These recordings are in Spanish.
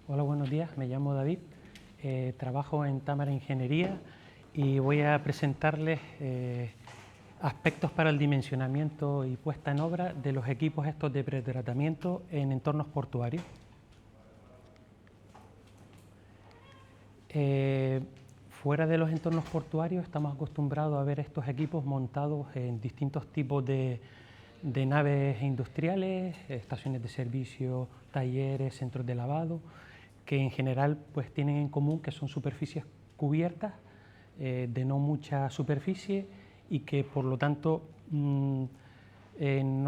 Hola, buenos días. Me llamo David. Trabajo en Támara Ingeniería y voy a presentarles aspectos para el dimensionamiento y puesta en obra de los equipos estos de pretratamiento en entornos portuarios. Fuera de los entornos portuarios estamos acostumbrados a ver estos equipos montados en distintos tipos de naves industriales, estaciones de servicio, talleres, centros de lavado, que en general pues tienen en común que son superficies cubiertas de no mucha superficie y que por lo tanto no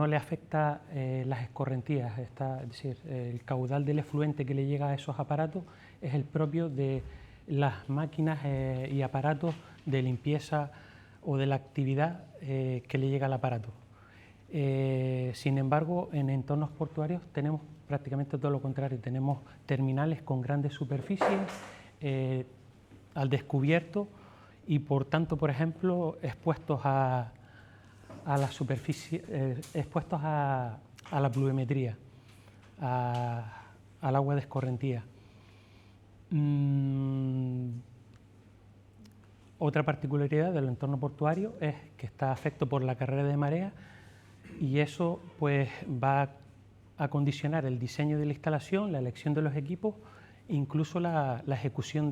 le afecta las escorrentías, es decir, el caudal del efluente que le llega a esos aparatos es el propio de las máquinas y aparatos de limpieza o de la actividad que le llega al aparato. Sin embargo, en entornos portuarios tenemos prácticamente todo lo contrario, tenemos terminales con grandes superficies al descubierto y por tanto, por ejemplo, expuestos a la superficie, expuestos a la pluviometría, al agua de escorrentía. Otra particularidad del entorno portuario es que está afecto por la carrera de marea y eso pues va a condicionar el diseño de la instalación, la elección de los equipos, incluso la ejecución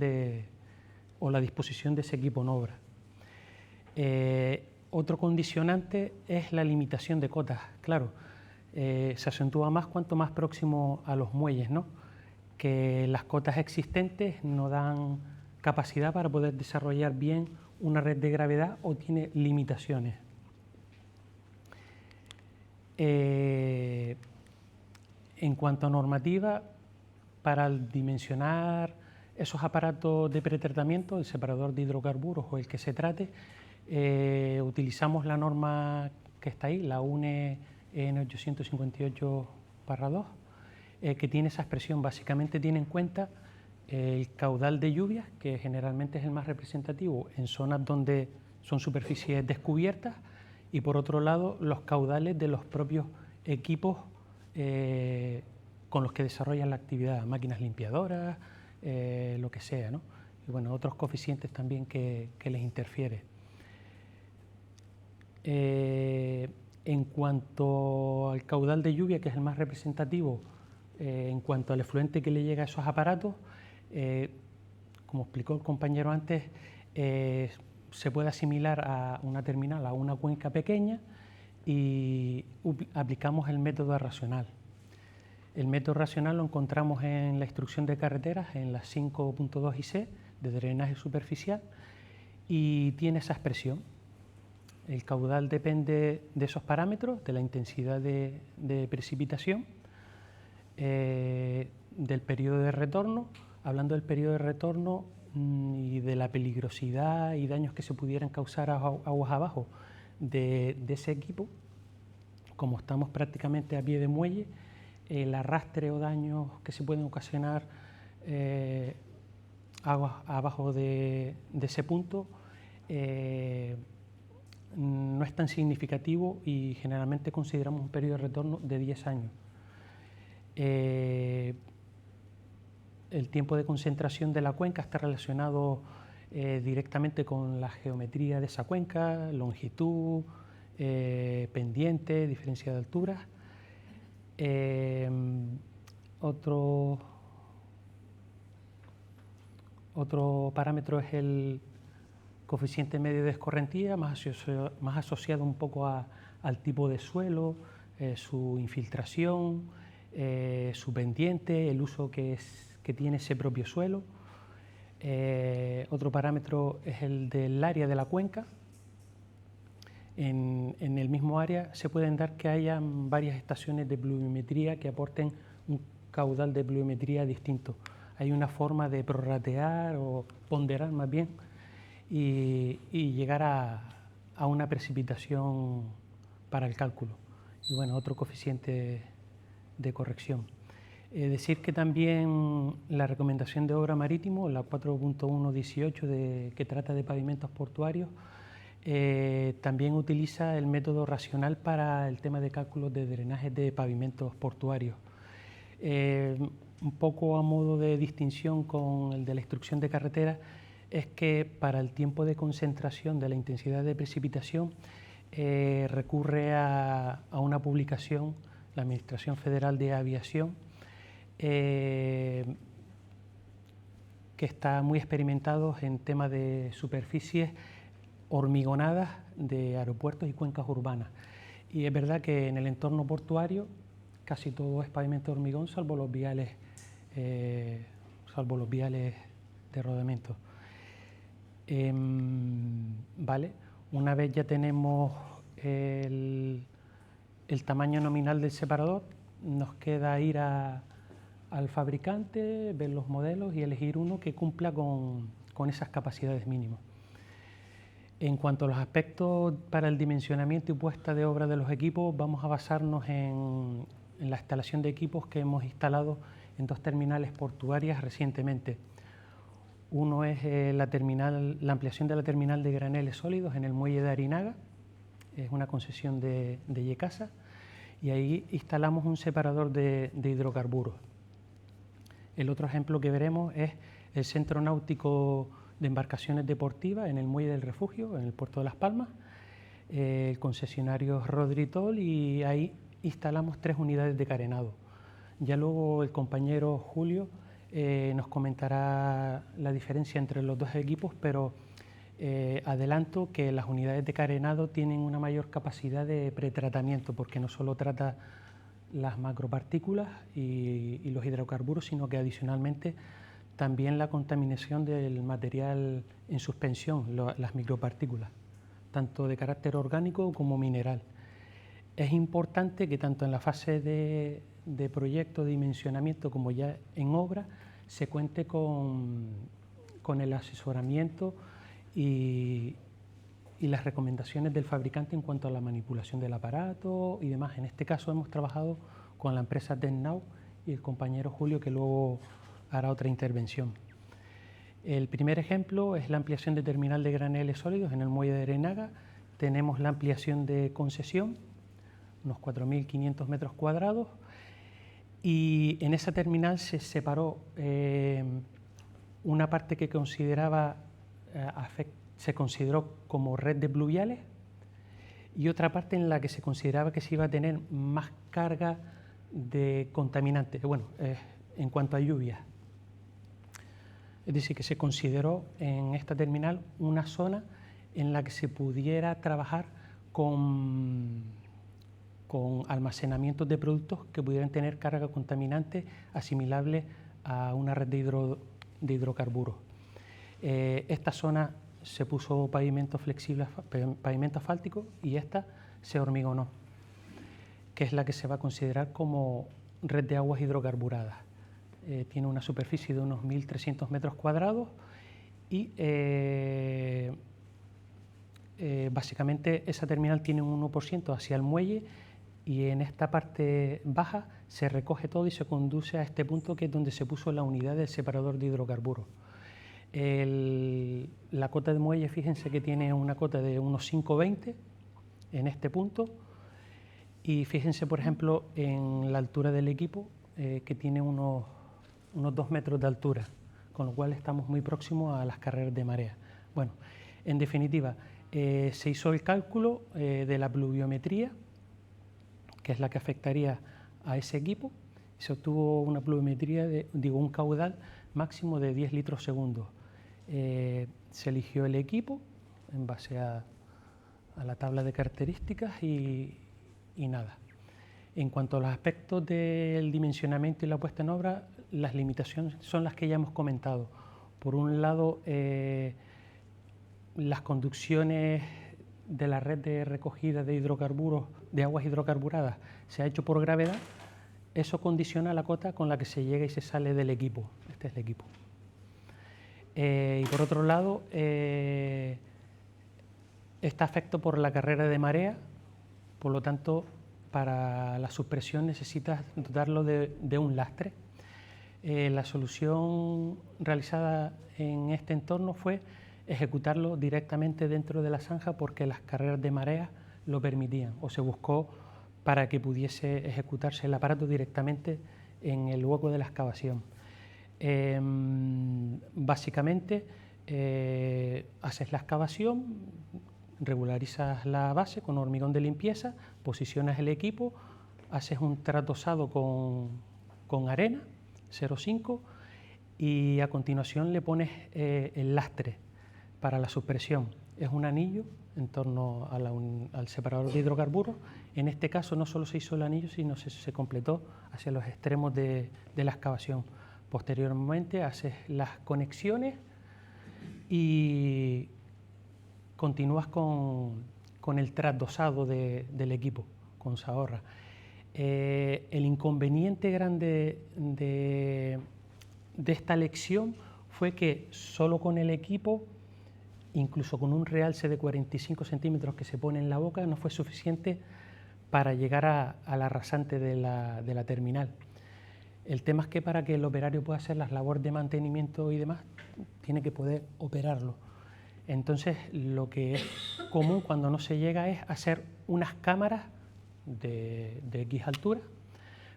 o la disposición de ese equipo en obra. Otro condicionante es la limitación de cotas. Claro, se acentúa más cuanto más próximo a los muelles, ¿no? Que las cotas existentes no dan capacidad para poder desarrollar bien una red de gravedad o tiene limitaciones. En cuanto a normativa, para dimensionar esos aparatos de pretratamiento, el separador de hidrocarburos o el que se trate, utilizamos la norma que está ahí, la UNE EN 858/2, que tiene esa expresión. Básicamente tiene en cuenta el caudal de lluvias, que generalmente es el más representativo en zonas donde son superficies descubiertas, y por otro lado los caudales de los propios equipos con los que desarrollan la actividad, máquinas limpiadoras, lo que sea, ¿no? Y bueno, otros coeficientes también que les interfiere. En cuanto al caudal de lluvia, que es el más representativo, en cuanto al efluente que le llega a esos aparatos, como explicó el compañero antes, se puede asimilar a una terminal, a una cuenca pequeña, y aplicamos el método racional. El método racional lo encontramos en la instrucción de carreteras, en las 5.2 IC de drenaje superficial, y tiene esa expresión. El caudal depende de esos parámetros, de la intensidad de precipitación, del periodo de retorno. Hablando del periodo de retorno y de la peligrosidad y daños que se pudieran causar aguas abajo de ese equipo, como estamos prácticamente a pie de muelle, el arrastre o daños que se pueden ocasionar aguas abajo de ese punto no es tan significativo y generalmente consideramos un periodo de retorno de 10 años. El tiempo de concentración de la cuenca está relacionado directamente con la geometría de esa cuenca, longitud, pendiente, diferencia de alturas. Otro parámetro es el coeficiente medio de escorrentía, más asociado un poco al tipo de suelo, su infiltración, su pendiente, el uso que tiene ese propio suelo. Otro parámetro es el del área de la cuenca. En el mismo área se pueden dar que haya varias estaciones de pluviometría que aporten un caudal de pluviometría distinto. Hay una forma de prorratear o ponderar más bien y llegar a una precipitación para el cálculo. Y bueno, otro coeficiente de corrección. Decir que también la recomendación de obra marítimo, la 4.118 que trata de pavimentos portuarios, también utiliza el método racional para el tema de cálculos de drenaje de pavimentos portuarios. Un poco a modo de distinción con el de la instrucción de carretera, es que para el tiempo de concentración de la intensidad de precipitación recurre a una publicación, la Administración Federal de Aviación, que está muy experimentado en temas de superficies hormigonadas de aeropuertos y cuencas urbanas. Y es verdad que en el entorno portuario casi todo es pavimento de hormigón, salvo los viales de rodamiento. Vale, una vez ya tenemos el tamaño nominal del separador, nos queda ir al fabricante, ver los modelos y elegir uno que cumpla con esas capacidades mínimas. En cuanto a los aspectos para el dimensionamiento y puesta de obra de los equipos, vamos a basarnos en la instalación de equipos que hemos instalado en 2 terminales portuarias recientemente. Uno es la ampliación de la terminal de graneles sólidos en el muelle de Arinaga, es una concesión de Yecasa, y ahí instalamos un separador de hidrocarburos. El otro ejemplo que veremos es el Centro Náutico de Embarcaciones Deportivas en el Muelle del Refugio, en el puerto de Las Palmas, el concesionario Rodritol, y ahí instalamos 3 unidades de carenado. Ya luego el compañero Julio nos comentará la diferencia entre los 2 equipos, pero adelanto que las unidades de carenado tienen una mayor capacidad de pretratamiento, porque no solo trata las macropartículas y los hidrocarburos, sino que adicionalmente también la contaminación del material en suspensión, las micropartículas, tanto de carácter orgánico como mineral. Es importante que tanto en la fase de proyecto, de dimensionamiento, como ya en obra, se cuente con el asesoramiento y las recomendaciones del fabricante en cuanto a la manipulación del aparato y demás. En este caso hemos trabajado con la empresa Denau y el compañero Julio, que luego hará otra intervención. El primer ejemplo es la ampliación de terminal de graneles sólidos en el muelle de Arinaga. Tenemos la ampliación de concesión, unos 4.500 metros cuadrados, y en esa terminal se separó una parte que se consideró como red de pluviales y otra parte en la que se consideraba que se iba a tener más carga de contaminantes, en cuanto a lluvias. Es decir, que se consideró en esta terminal una zona en la que se pudiera trabajar con almacenamientos de productos que pudieran tener carga contaminante asimilable a una red de hidrocarburos. Esta zona se puso pavimento flexible, pavimento asfáltico, y esta se hormigonó, que es la que se va a considerar como red de aguas hidrocarburadas. Tiene una superficie de unos 1.300 metros cuadrados y básicamente esa terminal tiene un 1% hacia el muelle, y en esta parte baja se recoge todo y se conduce a este punto, que es donde se puso la unidad del separador de hidrocarburos. La cota de muelle, fíjense que tiene una cota de unos 5,20 en este punto, y fíjense por ejemplo en la altura del equipo, que tiene unos 2 metros de altura, con lo cual estamos muy próximos a las carreras de marea. Bueno, en definitiva, se hizo el cálculo de la pluviometría, que es la que afectaría a ese equipo, y se obtuvo una pluviometría un caudal máximo de 10 litros segundo. Se eligió el equipo en base a la tabla de características y nada. En cuanto a los aspectos del dimensionamiento y la puesta en obra, las limitaciones son las que ya hemos comentado. Por un lado, las conducciones de la red de recogida de hidrocarburos, de aguas hidrocarburadas, se ha hecho por gravedad. Eso condiciona la cota con la que se llega y se sale del equipo. Este es el equipo. Y por otro lado, está afectado por la carrera de marea, por lo tanto, para la supresión necesitas dotarlo de un lastre. La solución realizada en este entorno fue ejecutarlo directamente dentro de la zanja, porque las carreras de marea lo permitían, o se buscó para que pudiese ejecutarse el aparato directamente en el hueco de la excavación. Básicamente haces la excavación, regularizas la base con hormigón de limpieza, posicionas el equipo, haces un tratosado con arena 0,5 y a continuación le pones el lastre para la suspensión. Es un anillo en torno al separador de hidrocarburos. En este caso no solo se hizo el anillo, sino se completó hacia los extremos de la excavación. Posteriormente haces las conexiones y continúas con el trasdosado del equipo, con Sahorra. El inconveniente grande de esta lección fue que solo con el equipo, incluso con un realce de 45 centímetros que se pone en la boca, no fue suficiente para llegar a la rasante de la terminal. El tema es que para que el operario pueda hacer las labores de mantenimiento y demás, tiene que poder operarlo. Entonces, lo que es común cuando no se llega es hacer unas cámaras de X altura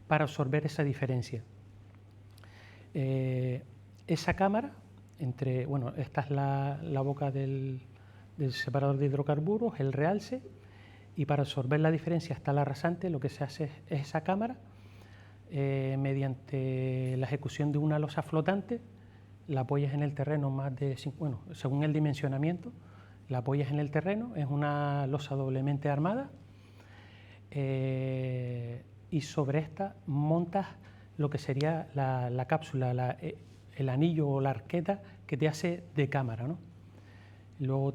para absorber esa diferencia. Esa cámara, esta es la boca del separador de hidrocarburos, el realce, y para absorber la diferencia hasta la rasante lo que se hace es esa cámara, mediante la ejecución de una losa flotante, la apoyas en el terreno según el dimensionamiento, la apoyas en el terreno, es una losa doblemente armada, y sobre esta montas lo que sería la cápsula, el anillo o la arqueta que te hace de cámara, ¿no? Luego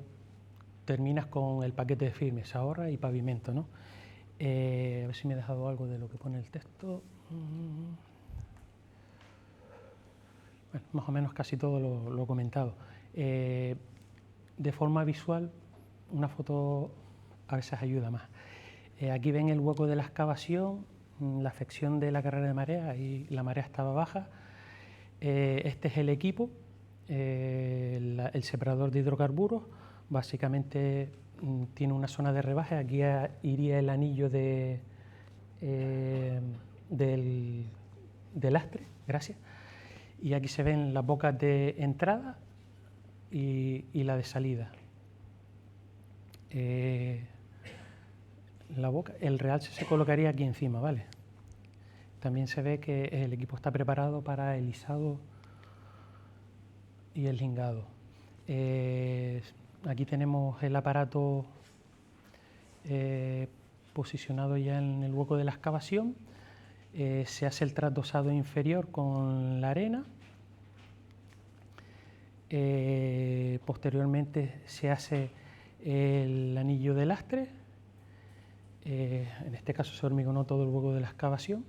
terminas con el paquete de firme, Sahorra y pavimento, ¿no? A ver si me he dejado algo de lo que pone el texto. Bueno, más o menos casi todo lo comentado. De forma visual, una foto a veces ayuda más. Aquí ven el hueco de la excavación, la afección de la carrera de marea, y la marea estaba baja. Este es el equipo, el separador de hidrocarburos. Básicamente tiene una zona de rebaje, aquí iría el anillo del lastre, gracias. Y aquí se ven las bocas de entrada y la de salida. El realce se colocaría aquí encima, ¿vale? También se ve que el equipo está preparado para el izado y el lingado. Aquí tenemos el aparato posicionado ya en el hueco de la excavación. Se hace el trasdosado inferior con la arena. Posteriormente se hace el anillo de lastre. En este caso se hormigonó todo el hueco de la excavación.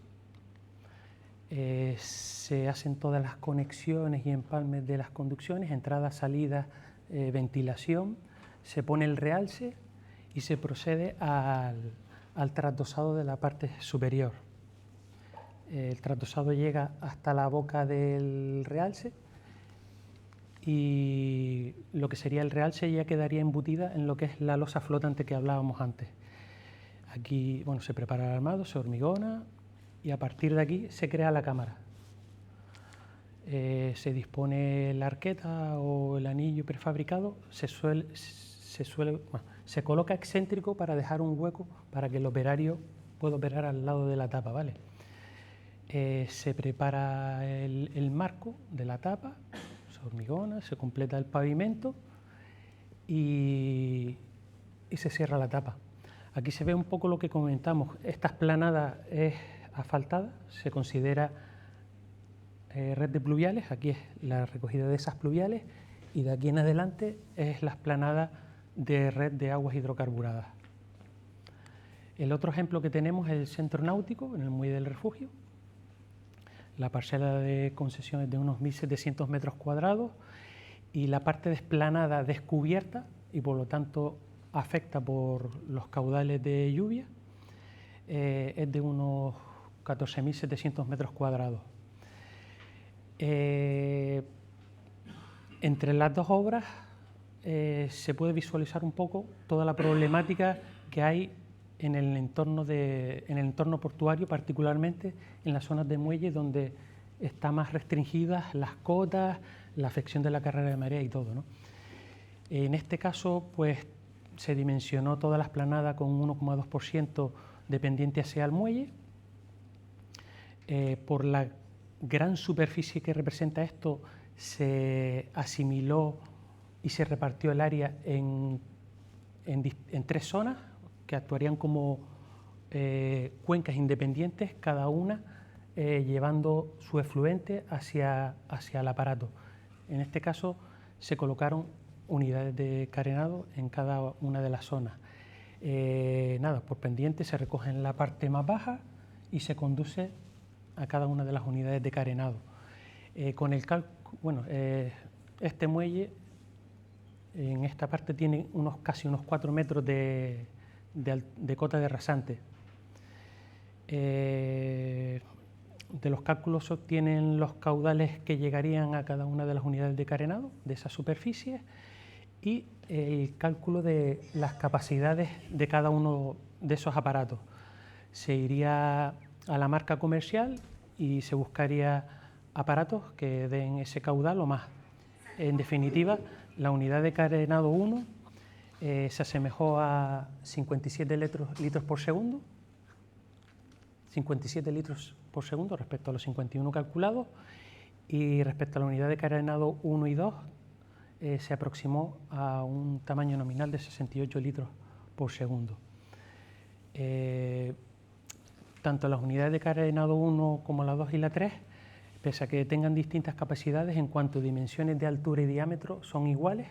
Se hacen todas las conexiones y empalmes de las conducciones, entrada, salida, ventilación. Se pone el realce y se procede al trasdosado de la parte superior. El trasdosado llega hasta la boca del realce y lo que sería el realce ya quedaría embutida en lo que es la losa flotante que hablábamos antes. Aquí se prepara el armado, se hormigona y a partir de aquí se crea la cámara. Se dispone la arqueta o el anillo prefabricado, se coloca excéntrico para dejar un hueco para que el operario pueda operar al lado de la tapa, ¿vale? Se prepara el marco de la tapa, se hormigona, se completa el pavimento y se cierra la tapa. Aquí se ve un poco lo que comentamos. Esta esplanada es asfaltada, se considera red de pluviales. Aquí es la recogida de esas pluviales y de aquí en adelante es la esplanada de red de aguas hidrocarburadas. El otro ejemplo que tenemos es el centro náutico en el muelle del refugio. La parcela de concesión es de unos 1.700 metros cuadrados y la parte de explanada descubierta y por lo tanto afecta por los caudales de lluvia, es de unos 14.700 metros cuadrados. Entre las dos obras se puede visualizar un poco toda la problemática que hay en el entorno portuario, particularmente en las zonas de muelle donde está más restringidas las cotas, la afección de la carrera de marea y todo, ¿no? En este caso, pues se dimensionó toda la esplanada con 1,2% de pendiente hacia el muelle. Por la gran superficie que representa esto, se asimiló y se repartió el área en 3 zonas que actuarían como cuencas independientes, cada una llevando su efluente hacia el aparato. En este caso se colocaron unidades de carenado en cada una de las zonas. Por pendiente se recoge en la parte más baja y se conduce a cada una de las unidades de carenado. Este muelle en esta parte tiene casi unos 4 metros de cota de rasante. De los cálculos se obtienen los caudales que llegarían a cada una de las unidades de carenado de esa superficie y el cálculo de las capacidades de cada uno de esos aparatos. Se iría a la marca comercial y se buscaría aparatos que den ese caudal o más. En definitiva, la unidad de carenado 1 se asemejó a 57 litros por segundo, 57 litros por segundo respecto a los 51 calculados, y respecto a la unidad de carenado 1 y 2 se aproximó a un tamaño nominal de 68 litros por segundo. Tanto las unidades de carenado 1 como la 2 y la 3, pese a que tengan distintas capacidades en cuanto a dimensiones de altura y diámetro, son iguales,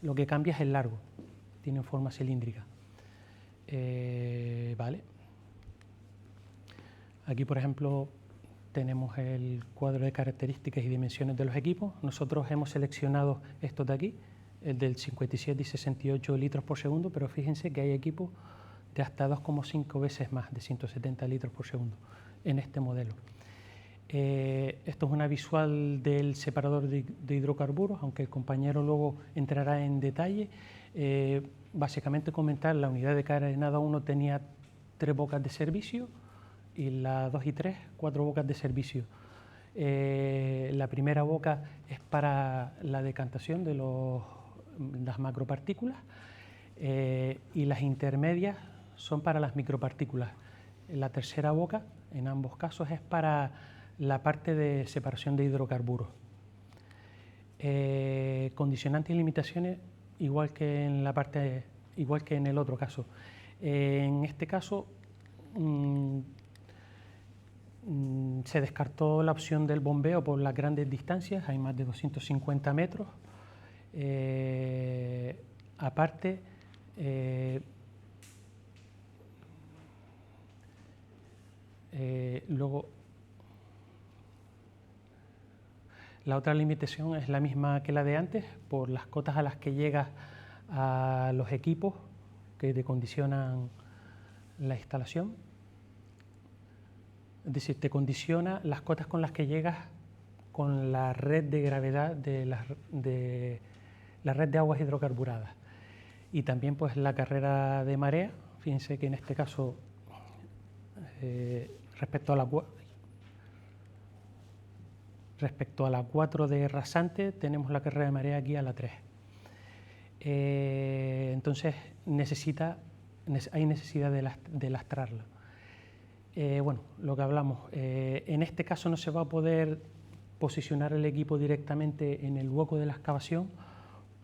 lo que cambia es el largo, tienen forma cilíndrica. Vale. Aquí, por ejemplo, tenemos el cuadro de características y dimensiones de los equipos. Nosotros hemos seleccionado estos de aquí, el del 57 y 68 litros por segundo, pero fíjense que hay equipos de hasta 2,5 veces más, de 170 litros por segundo, en este modelo. Esto es una visual del separador de hidrocarburos, aunque el compañero luego entrará en detalle. Básicamente comentar, la unidad de carenado 1 tenía 3 bocas de servicio y la 2 y 3, 4 bocas de servicio. La primera boca es para la decantación de las macropartículas y las intermedias son para las micropartículas. La tercera boca, en ambos casos, es para la parte de separación de hidrocarburos. Condicionantes y limitaciones igual que en el otro caso. En este caso se descartó la opción del bombeo por las grandes distancias, hay más de 250 metros. Aparte, luego la otra limitación es la misma que la de antes, por las cotas a las que llegas a los equipos que te condicionan la instalación. Es decir, te condiciona las cotas con las que llegas con la red de gravedad de la red de aguas hidrocarburadas. Y también pues la carrera de marea. Fíjense que en este caso respecto a la 4 de rasante tenemos la carrera de marea aquí a la 3. Entonces hay necesidad de lastrarla. Lo que hablamos, en este caso no se va a poder posicionar el equipo directamente en el hueco de la excavación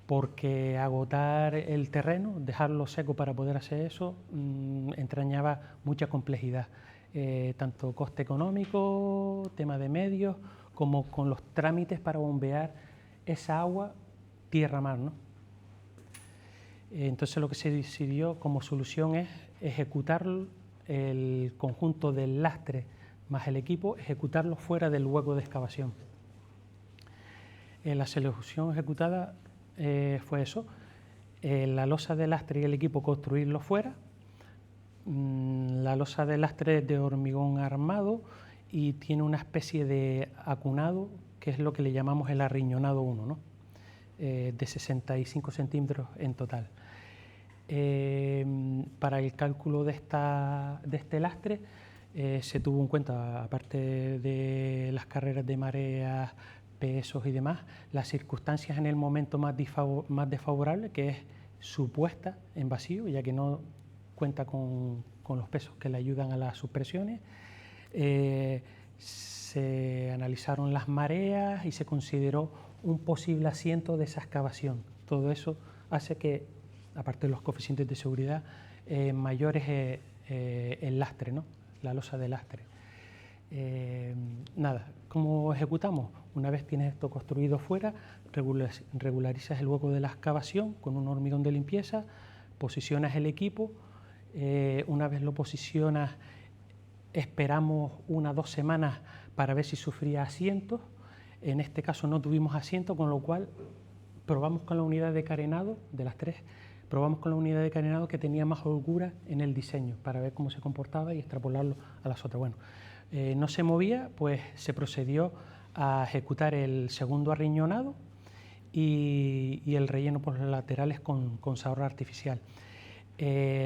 porque agotar el terreno, dejarlo seco para poder hacer eso, entrañaba mucha complejidad, tanto coste económico, tema de medios, como con los trámites para bombear esa agua tierra-mar, ¿no? Entonces lo que se decidió como solución es ejecutar el conjunto del lastre más el equipo, ejecutarlo fuera del hueco de excavación. La solución ejecutada fue eso, la losa de lastre y el equipo construirlo fuera. La losa de lastre es de hormigón armado y tiene una especie de acunado, que es lo que le llamamos el arriñonado 1, ¿no? De 65 centímetros en total. Para el cálculo de este lastre se tuvo en cuenta, aparte de las carreras de mareas, pesos y demás, las circunstancias en el momento más desfavorable, que es su puesta en vacío, ya que no cuenta con los pesos que le ayudan a las suspresiones. Se analizaron las mareas y se consideró un posible asiento de esa excavación. Todo eso hace que, aparte de los coeficientes de seguridad, mayores el lastre, ¿no? La losa de lastre. Nada, ¿cómo ejecutamos? Una vez tienes esto construido fuera, regularizas el hueco de la excavación con un hormigón de limpieza, posicionas el equipo, una vez lo posicionas, esperamos 1 o 2 semanas para ver si sufría asientos. En este caso no tuvimos asiento, con lo cual probamos con la unidad de carenado, de las 3, probamos con la unidad de carenado que tenía más holgura en el diseño, para ver cómo se comportaba y extrapolarlo a las otras. Bueno, no se movía, pues se procedió a ejecutar el segundo arriñonado y el relleno por los laterales con sabor artificial.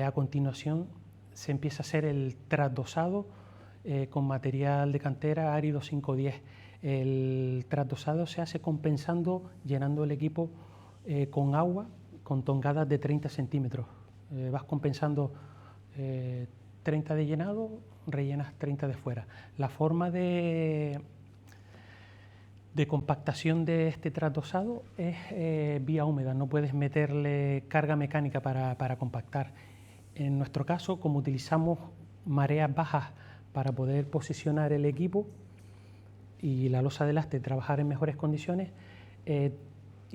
A continuación se empieza a hacer el trasdosado con material de cantera árido 510. El trasdosado se hace compensando, llenando el equipo con agua, con tongadas de 30 centímetros. Vas compensando 30 de llenado, rellenas 30 de fuera. La forma de compactación de este trasdosado es vía húmeda, no puedes meterle carga mecánica para compactar. En nuestro caso, como utilizamos mareas bajas para poder posicionar el equipo y la losa de lastre trabajar en mejores condiciones y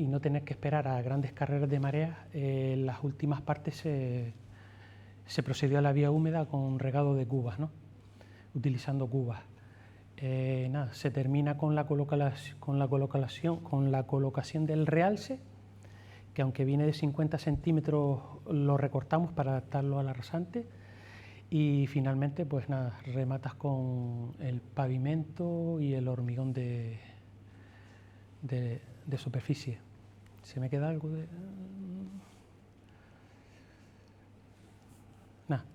no tener que esperar a grandes carreras de mareas, en las últimas partes se procedió a la vía húmeda con regado de cubas, ¿no? Utilizando cubas. Nada, se termina con la colocación del realce, que aunque viene de 50 centímetros lo recortamos para adaptarlo a la rasante, y finalmente pues nada, rematas con el pavimento y el hormigón de superficie. ¿Se me queda algo de...? Nada.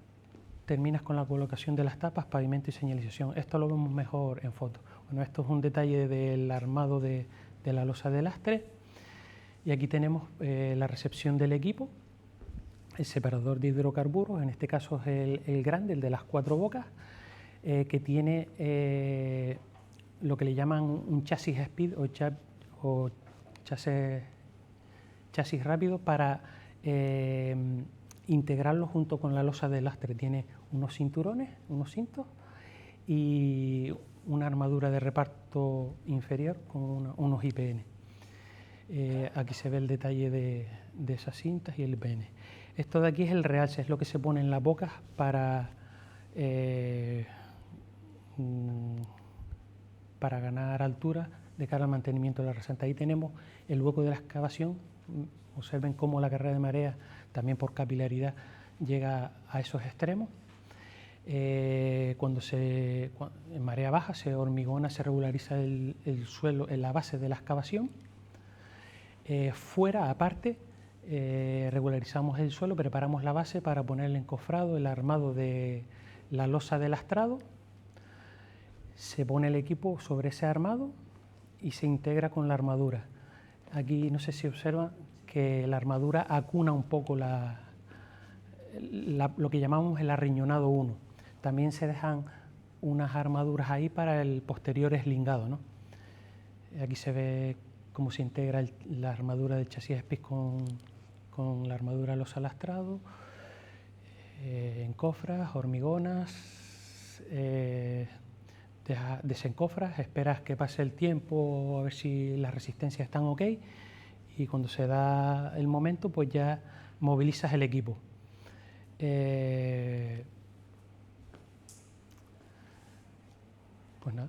Terminas con la colocación de las tapas, pavimento y señalización. Esto lo vemos mejor en foto. Bueno, esto es un detalle del armado de la losa de lastre. Y aquí tenemos la recepción del equipo, el separador de hidrocarburos, en este caso es el grande, el de las 4 bocas, que tiene lo que le llaman un chasis speed o chasis rápido para integrarlo junto con la losa de lastre. Tiene unos cinturones, unos cintos y una armadura de reparto inferior con unos IPN. Aquí se ve el detalle de esas cintas y el IPN. Esto de aquí es el realce, es lo que se pone en las bocas para ganar altura de cara al mantenimiento de la rasante. Ahí tenemos el hueco de la excavación. Observen cómo la carrera de marea, también por capilaridad, llega a esos extremos. Cuando en marea baja se hormigona, se regulariza el suelo en la base de la excavación. Fuera, aparte, regularizamos el suelo, preparamos la base para poner el encofrado, el armado de la losa de lastrado. Se pone el equipo sobre ese armado y se integra con la armadura. Aquí no sé si observan que la armadura acuna un poco lo que llamamos el arriñonado 1. También se dejan unas armaduras ahí para el posterior eslingado, ¿no? Aquí se ve cómo se integra la armadura del chasis Speed con la armadura losa lastrado, encofras, hormigonas, desencofras, esperas que pase el tiempo a ver si las resistencias están ok, y cuando se da el momento pues ya movilizas el equipo. Pues nada,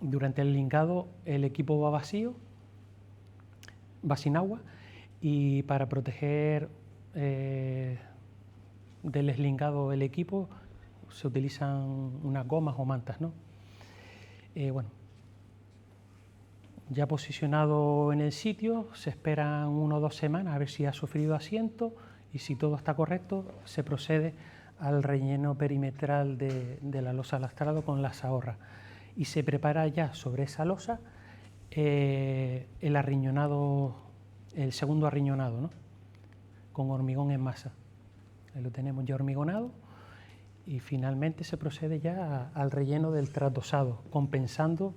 durante el lingado el equipo va vacío, va sin agua, y para proteger del eslingado el equipo se utilizan unas gomas o mantas, ¿no? Bueno, ya posicionado en el sitio, se esperan 1 o 2 semanas a ver si ha sufrido asiento y si todo está correcto, se procede al relleno perimetral de la losa lastrado con la sahorra y se prepara ya sobre esa losa el arriñonado, el segundo arriñonado, ¿no? Con hormigón en masa. Ahí lo tenemos ya hormigonado y finalmente se procede ya al relleno del trasdosado, compensando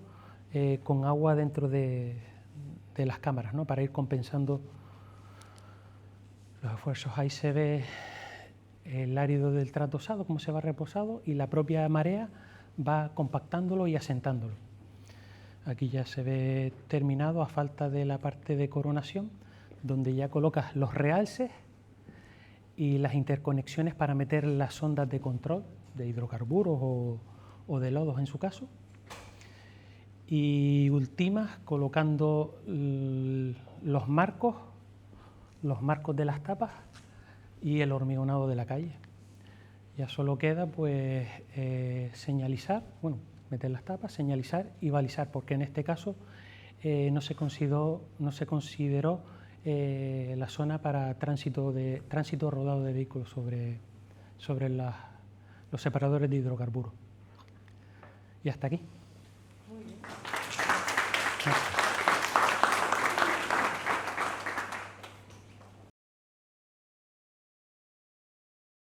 con agua dentro de las cámaras, ¿no? Para ir compensando los esfuerzos. Ahí se ve el árido del trasdosado, cómo se va reposado, y la propia marea va compactándolo y asentándolo. Aquí ya se ve terminado a falta de la parte de coronación, donde ya colocas los realces y las interconexiones para meter las sondas de control de hidrocarburos o de lodos en su caso. Y ultimas colocando los marcos de las tapas y el hormigonado de la calle. Ya solo queda pues señalizar, bueno, meter las tapas, señalizar y balizar, porque en este caso no se consideró la zona para tránsito rodado de vehículos sobre los separadores de hidrocarburos. Y hasta aquí. Muy bien.